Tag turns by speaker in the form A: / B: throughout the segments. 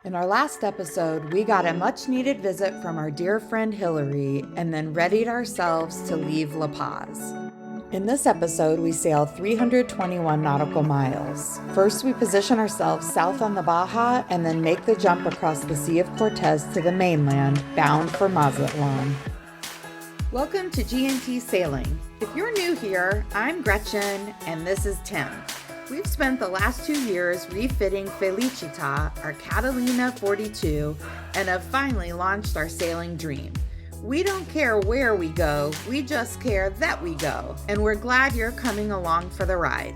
A: In our last episode, we got a much needed visit from our dear friend Hillary and then readied ourselves to leave La Paz. In this episode, we sail 321 nautical miles. First, we position ourselves south on the Baja and then make the jump across the Sea of Cortez to the mainland, bound for Mazatlán. Welcome to G&T Sailing. If you're new here, I'm Gretchen and this is Tim. We've spent the last 2 years refitting Felicita, our Catalina 42, and have finally launched our sailing dream. We don't care where we go, we just care that we go, and we're glad you're coming along for the ride.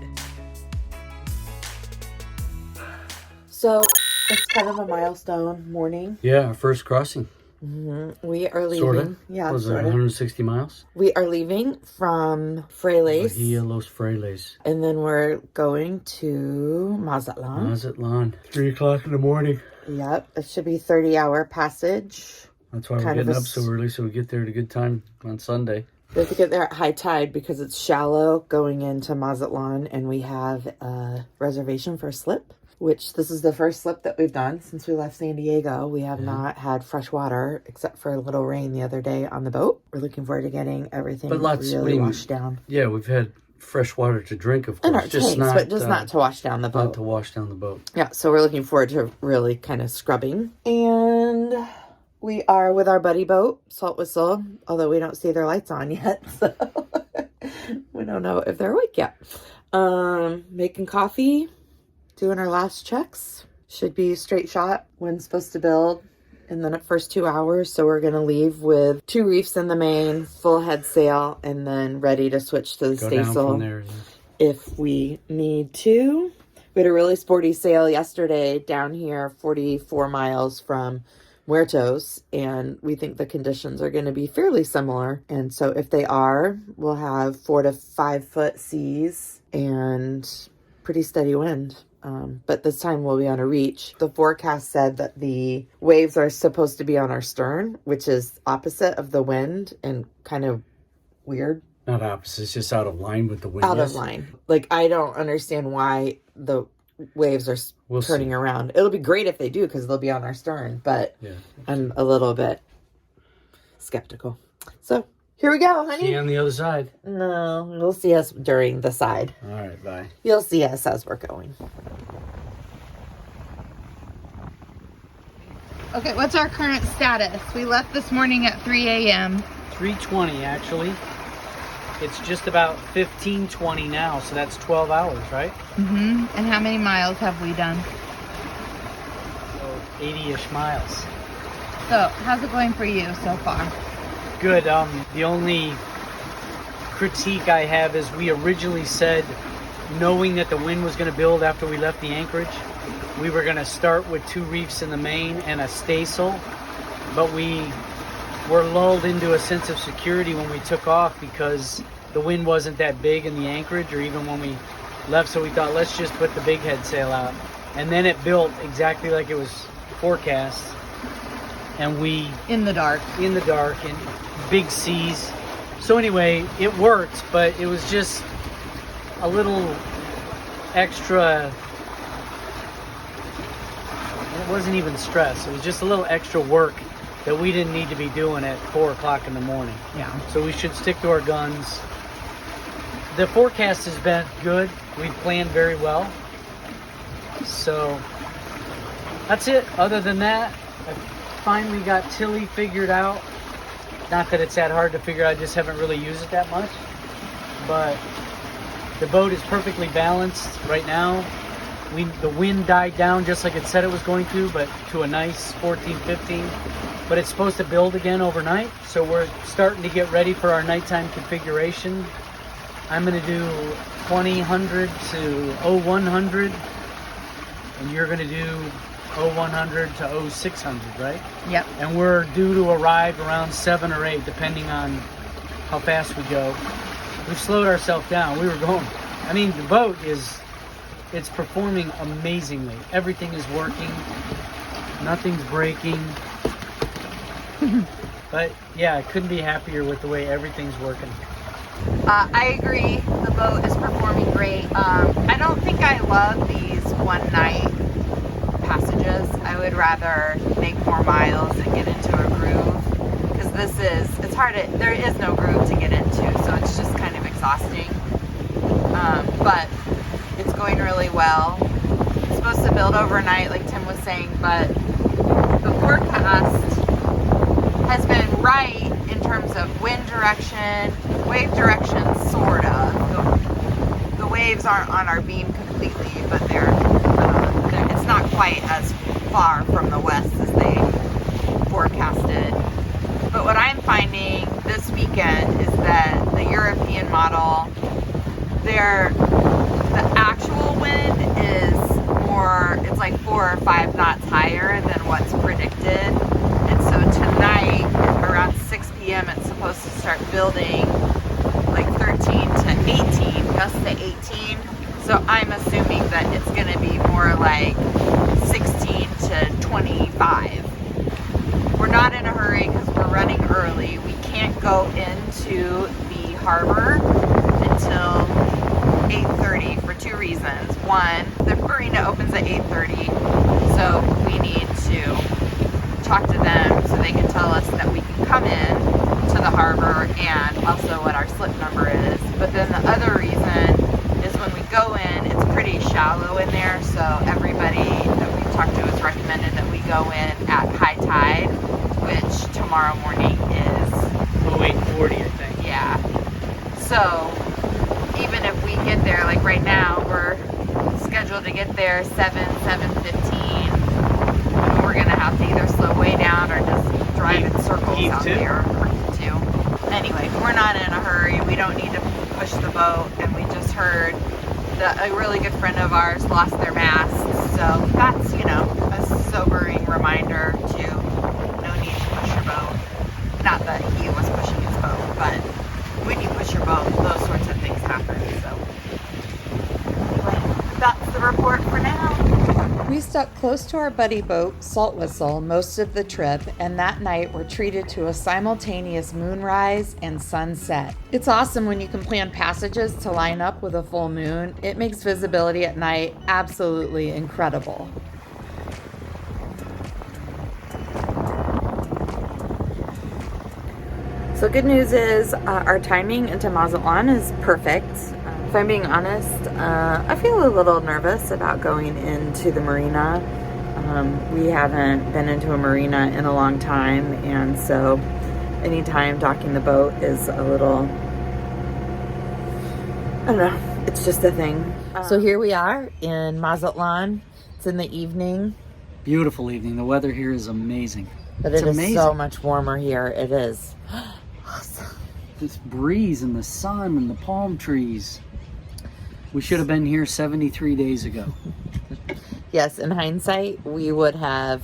A: So, it's kind of a milestone morning.
B: Yeah, our first crossing.
A: Mm-hmm. We are leaving.
B: Sort of.
A: Yeah,
B: was it
A: sort of.
B: 160 miles?
A: We are leaving from Frailes.
B: Bahia Los Frailes.
A: And then we're going to Mazatlán.
B: Mazatlán. 3 o'clock in the morning.
A: Yep. It should be 30-hour passage.
B: That's why we're getting up so early, so we get there at a good time on Sunday.
A: We have to get there at high tide because it's shallow going into Mazatlán, and we have a reservation for a slip, which this is the first slip that we've done since we left San Diego. We have not had fresh water except for a little rain the other day on the boat. We're looking forward to getting everything really washed down.
B: Yeah, we've had fresh water to drink, of course.
A: In our tanks, but just not to wash down the boat.
B: Not to wash down the boat.
A: Yeah, so we're looking forward to really kind of scrubbing. And we are with our buddy boat, Salt Whistle, although we don't see their lights on yet, so we don't know if they're awake yet. Making coffee. Doing our last checks. Should be straight shot. Wind's supposed to build in the first 2 hours. So we're going to leave with 2 reefs in the main, full head sail, and then ready to switch to the staysail if we need to. We had a really sporty sail yesterday down here, 44 miles from Muertos, and we think the conditions are going to be fairly similar. And so if they are, we'll have 4 to 5 foot seas and pretty steady wind. But this time we'll be on a reach. The forecast said that the waves are supposed to be on our stern, which is opposite of the wind and kind of weird.
B: Not opposite, it's just out of line with the wind.
A: Out of line. Like, I don't understand why the waves are turning around. It'll be great if they do because they'll be on our stern, but yeah. I'm a little bit skeptical. So, here we go, honey.
B: See you on the other side.
A: No, you'll see us during the side.
B: All right, bye.
A: You'll see us as we're going. Okay, what's our current status? We left this morning at 3 a.m.
B: 3:20, actually. It's just about 15:20 now, so that's 12 hours, right?
A: Mm-hmm. And how many miles have we done?
B: 80-ish miles.
A: So, how's it going for you so far?
B: Good. The only critique I have is we originally said, knowing that the wind was going to build after we left the anchorage, we were going to start with 2 reefs in the main and a staysail, but we were lulled into a sense of security when we took off because the wind wasn't that big in the anchorage or even when we left, so we thought, let's just put the big head sail out. And then it built exactly like it was forecast, and we... In the dark, and big seas. So anyway, it worked, but it was just a little extra. It wasn't even stress. It was just a little extra work that we didn't need to be doing at 4 o'clock in the morning.
A: Yeah.
B: So we should stick to our guns. The forecast has been good. We've planned very well. So that's it. Other than that, I finally got Tilly figured out. Not that it's that hard to figure out, I just haven't really used it that much. But the boat is perfectly balanced right now. The wind died down just like it said it was going to, but to a nice 14, 15. But it's supposed to build again overnight, so we're starting to get ready for our nighttime configuration. I'm going to do 2000 to 0100, and you're going to do 0100 to 0600, right?
A: Yep.
B: And we're due to arrive around 7 or 8, depending on how fast we go. We've slowed ourselves down. We were going, I mean, the boat it's performing amazingly. Everything is working. Nothing's breaking. But yeah, I couldn't be happier with the way everything's working.
A: I agree. The boat is performing great. I don't think I love these one night passages. passages. I would rather make more miles and get into a groove, because it's hard there is no groove to get into, so it's just kind of exhausting. But it's going really well. It's supposed to build overnight, like Tim was saying, but the forecast has been right in terms of wind direction, wave direction, sort of. The waves aren't on our beam completely, but it's not quite as far from the west as they forecasted. But what I'm finding this weekend is that the European model, the actual wind is more, it's like 4 or 5 knots higher than what's predicted. And so tonight, around 6 p.m., it's supposed to start building like 13 to 18, gusts to 18. So I'm assuming that it's going to be more like 16 to 25. We're not in a hurry because we're running early. We can't go into the harbor until 8:30 for 2 reasons. One, the marina opens at 8:30, so we need to talk to them so they can tell us that we can come in to the harbor and also what our slip number is. But then the other reason is when we go in, it's pretty shallow in there, so everybody that we've talked to has recommended that we go in at high tide, which tomorrow morning is
B: 08:40, I think.
A: Yeah. So even if we get there, like right now, we're scheduled to get there 7:15. We're gonna have to either slow way down or just drive in circles out there or two. Anyway, we're not in a hurry. We don't need to push the boat, and we just heard that a really good friend of ours lost their masts. So that's, a sobering reminder to no need to push your boat. Not that he was pushing his boat, but when you push your boat, those sorts of things happen. So anyway, that's the report for now. We stuck close to our buddy boat, Salt Whistle, most of the trip, and that night we're treated to a simultaneous moonrise and sunset. It's awesome when you can plan passages to line up with a full moon. It makes visibility at night absolutely incredible. So good news is our timing into Mazatlán is perfect. If I'm being honest, I feel a little nervous about going into the marina. We haven't been into a marina in a long time, and so anytime docking the boat is a little, I don't know, it's just a thing. So here we are in Mazatlán. It's in the evening.
B: Beautiful evening. The weather here is amazing.
A: But it is so much warmer here. It is.
B: This breeze and the sun and the palm trees. We should have been here 73 days ago.
A: Yes, in hindsight, we would have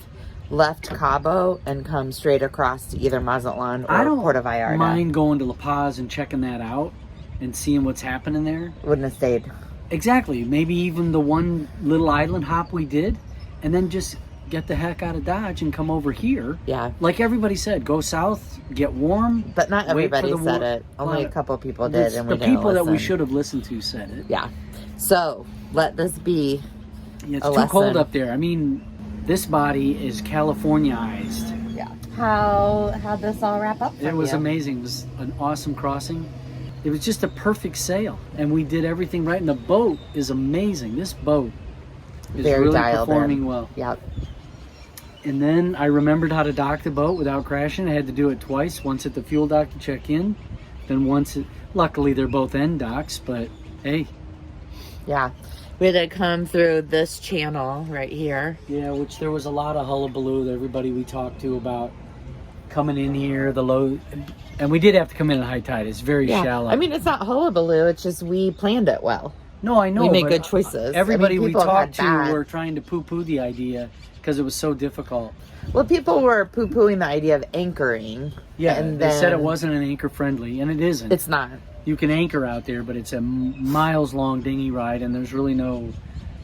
A: left Cabo and come straight across to either Mazatlán or Puerto Vallarta.
B: I don't mind going to La Paz and checking that out and seeing what's happening there.
A: Wouldn't have stayed.
B: Exactly. Maybe even the one little island hop we did, and then just get the heck out of Dodge and come over here.
A: Yeah.
B: Like everybody said, go south, get warm.
A: But not everybody said it. Only a couple people did, and we didn't
B: The people that we
A: listen.
B: should have listened to said it.
A: Yeah. So, let this be
B: It's
A: a
B: too
A: lesson.
B: cold up there. I mean, this body is Californiaized.
A: Yeah. How'd this all wrap up for
B: It was
A: you?
B: amazing. It was an awesome crossing. It was just a perfect sail, and we did everything right. And the boat is amazing. This boat is
A: Very
B: really
A: dialed
B: performing
A: in.
B: well.
A: Yep.
B: And then I remembered how to dock the boat without crashing. I had to do it twice. Once at the fuel dock to check in, then once luckily they're both end docks, but hey.
A: Yeah. We had to come through this channel right here.
B: Yeah, which there was a lot of hullabaloo that everybody we talked to about coming in here, the low, and we did have to come in at high tide. It's very shallow.
A: I mean, it's not hullabaloo. It's just we planned it well.
B: No, I know.
A: We made
B: but
A: good choices.
B: Everybody we
A: people have
B: talked
A: had
B: to
A: bad.
B: were trying to poo-poo the idea because it was so difficult.
A: Well, people were poo-pooing the idea of anchoring.
B: Yeah,
A: and
B: they said it
A: then
B: wasn't an anchor friendly, and it isn't.
A: It's not.
B: You can anchor out there, but it's a miles long dinghy ride, and there's really no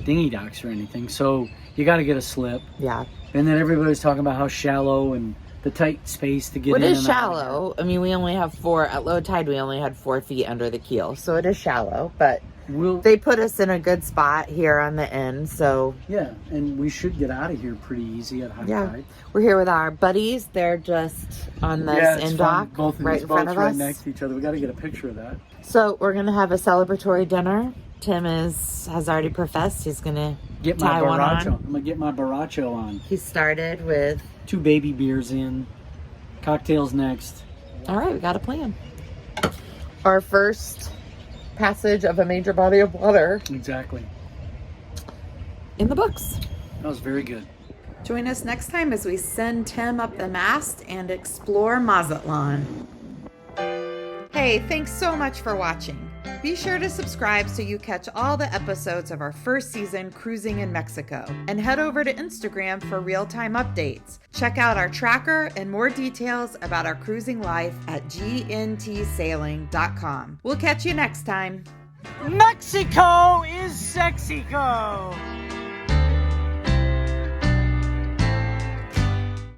B: dinghy docks or anything. So you got to get a slip.
A: Yeah.
B: And then everybody's talking about how shallow and the tight space to get in.
A: It is
B: and out of
A: shallow. I mean, we only have at low tide, we only had 4 feet under the keel. So it is shallow, but They put us in a good spot here on the end, so
B: Yeah, and we should get out of here pretty easy at high tide.
A: We're here with our buddies. They're just on this end dock,
B: Both of
A: right
B: these
A: in front
B: boats
A: of
B: right
A: us.
B: next to each other. We got to get a picture of that.
A: So we're gonna have a celebratory dinner. Tim has already professed he's gonna
B: Get my
A: tie one
B: baracho.
A: on.
B: I'm gonna get my baracho on.
A: He started with.
B: 2 baby beers in. Cocktails next.
A: All right, we got a plan. Our first passage of a major body of water
B: Exactly.
A: in the books.
B: That was very good.
A: Join us next time as we send Tim up the mast and explore Mazatlán. Hey, thanks so much for watching. Be sure to subscribe so you catch all the episodes of our first season cruising in Mexico. And head over to Instagram for real-time updates. Check out our tracker and more details about our cruising life at gntsailing.com. We'll catch you next time.
B: Mexico is Sexico!